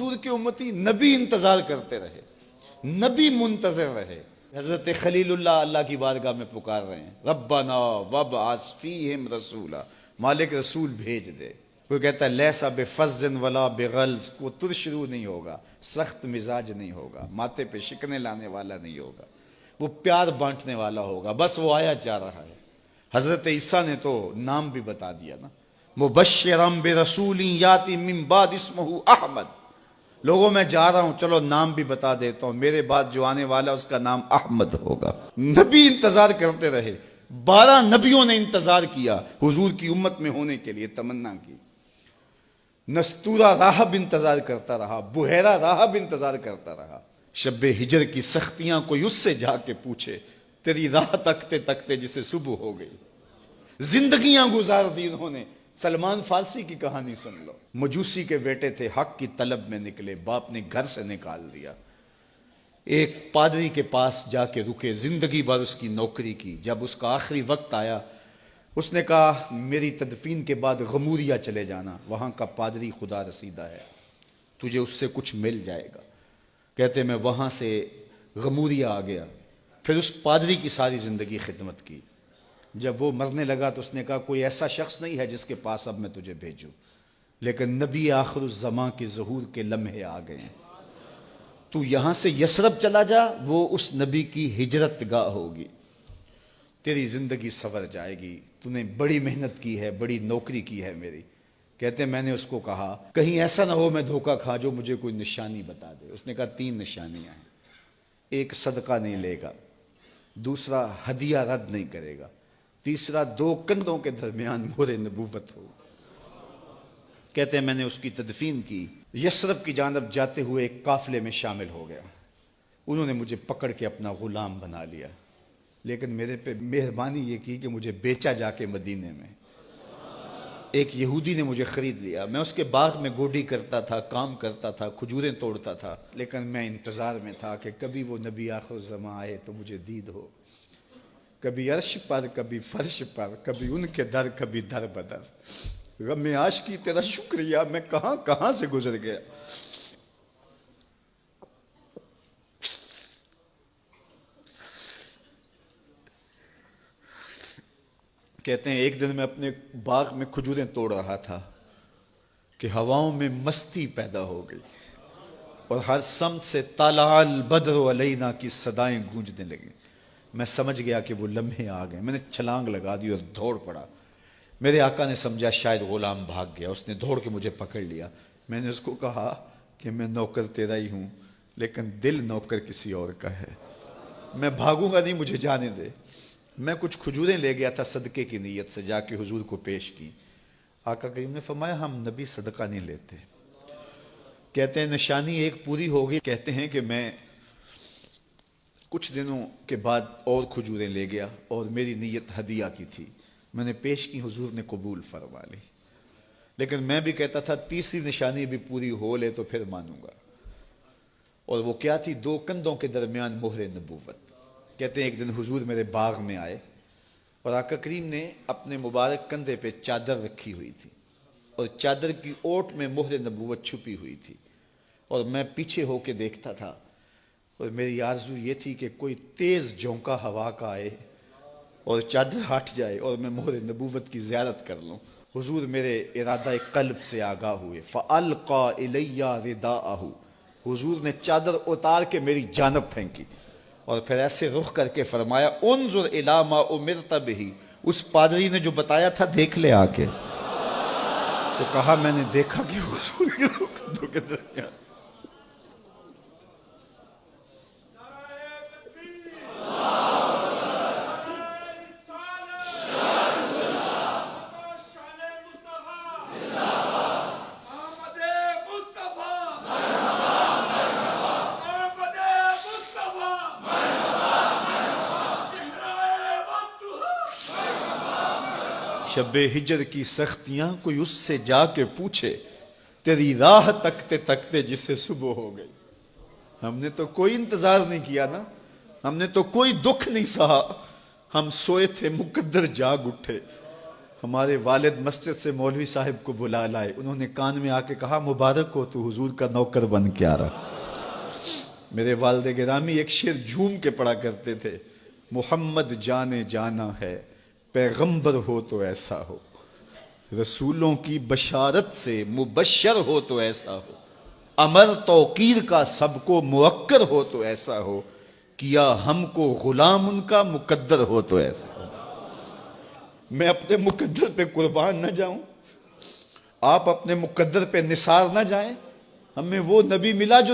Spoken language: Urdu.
حضور کے امتی نبی انتظار کرتے رہے، نبی منتظر رہے۔ حضرت خلیل اللہ اللہ کی بارگاہ میں پکار رہے ہیں، ربنا وابعث فیہم رسولا، مالک رسول بھیج دے۔ کوئی کہتا ہے لیسا بفظ ولا بغلظ، وہ ترشرو نہیں ہوگا، سخت مزاج نہیں ہوگا، ماتھے پہ شکنے لانے والا نہیں ہوگا، وہ پیار بانٹنے والا ہوگا، بس وہ آیا جا رہا ہے۔ حضرت عیسیٰ نے تو نام بھی بتا دیا نا، مبشرم برسول یاتی من بعد اسمہ احمد، لوگوں میں جا رہا ہوں، چلو نام بھی بتا دیتا ہوں، میرے بعد جو آنے والا اس کا نام احمد ہوگا۔ نبی انتظار کرتے رہے، 12 نبیوں نے انتظار کیا حضور کی امت میں ہونے کے لیے، تمنا کی۔ نستورہ راہب انتظار کرتا رہا، بحیرہ راہب انتظار کرتا رہا۔ شب ہجر کی سختیاں کوئی اس سے جا کے پوچھے، تیری راہ تکتے تکتے جسے صبح ہو گئی۔ زندگیاں گزار دی انہوں نے۔ سلمان فارسی کی کہانی سن لو، مجوسی کے بیٹے تھے، حق کی طلب میں نکلے، باپ نے گھر سے نکال دیا، ایک پادری کے پاس جا کے رکے، زندگی بھر اس کی نوکری کی۔ جب اس کا آخری وقت آیا، اس نے کہا میری تدفین کے بعد غموریا چلے جانا، وہاں کا پادری خدا رسیدہ ہے، تجھے اس سے کچھ مل جائے گا۔ کہتے میں وہاں سے غموریا آ گیا، پھر اس پادری کی ساری زندگی خدمت کی۔ جب وہ مرنے لگا تو اس نے کہا کوئی ایسا شخص نہیں ہے جس کے پاس اب میں تجھے بھیجوں، لیکن نبی آخر الزمان کے ظہور کے لمحے آ گئے ہیں، تو یہاں سے یثرب چلا جا، وہ اس نبی کی ہجرت گاہ ہوگی، تیری زندگی سنور جائے گی، تو نے بڑی محنت کی ہے، بڑی نوکری کی ہے میری۔ کہتے میں نے اس کو کہا کہیں ایسا نہ ہو میں دھوکہ کھا جو مجھے کوئی نشانی بتا دے۔ اس نے کہا 3 نشانیاں ہیں، ایک صدقہ نہیں لے گا، دوسرا ہدیہ رد نہیں کرے گا، تیسرا 2 کندھوں کے درمیان مہر نبوت ہو۔ کہتے ہیں میں نے اس کی تدفین کی، یثرب کی جانب جاتے ہوئے ایک قافلے میں شامل ہو گیا، انہوں نے مجھے پکڑ کے اپنا غلام بنا لیا، لیکن میرے پہ مہربانی یہ کی کہ مجھے بیچا جا کے مدینے میں۔ ایک یہودی نے مجھے خرید لیا، میں اس کے باغ میں گوڈی کرتا تھا، کام کرتا تھا، کھجوریں توڑتا تھا، لیکن میں انتظار میں تھا کہ کبھی وہ نبی آخر الزمان آئے تو مجھے دید ہو، کبھی عرش پر، کبھی فرش پر، کبھی ان کے در، کبھی در بدر۔ غم عاشقی تیرا شکریہ، میں کہاں کہاں سے گزر گیا۔ کہتے ہیں ایک دن میں اپنے باغ میں کھجوریں توڑ رہا تھا کہ ہواؤں میں مستی پیدا ہو گئی اور ہر سمت سے طلع البدر علینا کی صدائیں گونجنے لگیں۔ میں سمجھ گیا کہ وہ لمحے آ گئے، میں نے چھلانگ لگا دی اور دوڑ پڑا۔ میرے آقا نے سمجھا شاید غلام بھاگ گیا، اس نے دوڑ کے مجھے پکڑ لیا۔ میں نے اس کو کہا کہ میں نوکر تیرا ہی ہوں، لیکن دل نوکر کسی اور کا ہے، میں بھاگوں گا نہیں، مجھے جانے دے۔ میں کچھ کھجوریں لے گیا تھا صدقے کی نیت سے، جا کے حضور کو پیش کی۔ آقا کریم نے فرمایا ہم نبی صدقہ نہیں لیتے۔ کہتے ہیں نشانی ایک پوری ہو گئی۔ کہتے ہیں کہ میں کچھ دنوں کے بعد اور کھجوریں لے گیا اور میری نیت ہدیہ کی تھی، میں نے پیش کی، حضور نے قبول فرما لی، لیکن میں بھی کہتا تھا تیسری نشانی بھی پوری ہو لے تو پھر مانوں گا۔ اور وہ کیا تھی؟ 2 کندھوں کے درمیان مہر نبوت۔ کہتے ہیں ایک دن حضور میرے باغ میں آئے اور آقا کریم نے اپنے مبارک کندھے پہ چادر رکھی ہوئی تھی اور چادر کی اوٹ میں مہر نبوت چھپی ہوئی تھی، اور میں پیچھے ہو کے دیکھتا تھا، اور میری آرزو یہ تھی کہ کوئی تیز جھونکا ہوا کا آئے اور چادر ہٹ جائے اور میں مہر نبوت کی زیارت کر لوں۔ حضور میرے ارادہ قلب سے آگاہ ہوئے، فَأَلْقَى إِلَيَّ رِدَاءَهُ، حضور نے چادر اتار کے میری جانب پھینکی اور پھر ایسے رخ کر کے فرمایا انظر الی ما امرت بہ، اس پادری نے جو بتایا تھا دیکھ لے آ کے۔ تو کہا میں نے دیکھا کہ حضور کے کندھوں کے درمیان۔ شب ہجر کی سختیاں کوئی اس سے جا کے پوچھے، تیری راہ تکتے تکتے جسے صبح ہو گئی۔ ہم نے تو کوئی انتظار نہیں کیا نا، ہم نے تو کوئی دکھ نہیں سہا، ہم سوئے تھے مقدر جاگ اٹھے، ہمارے والد مسجد سے مولوی صاحب کو بلا لائے، انہوں نے کان میں آ کے کہا مبارک ہو تو حضور کا نوکر بن کے آ رہا۔ میرے والد گرامی ایک شعر جھوم کے پڑھا کرتے تھے، محمد جانے جانا ہے پیغمبر ہو تو ایسا ہو، رسولوں کی بشارت سے مبشر ہو تو ایسا ہو، امر توقیر کا سب کو موکر ہو تو ایسا ہو، کیا ہم کو غلام ان کا مقدر ہو تو ایسا ہو۔ میں اپنے مقدر پہ قربان نہ جاؤں، آپ اپنے مقدر پہ نثار نہ جائیں، ہمیں وہ نبی ملا جو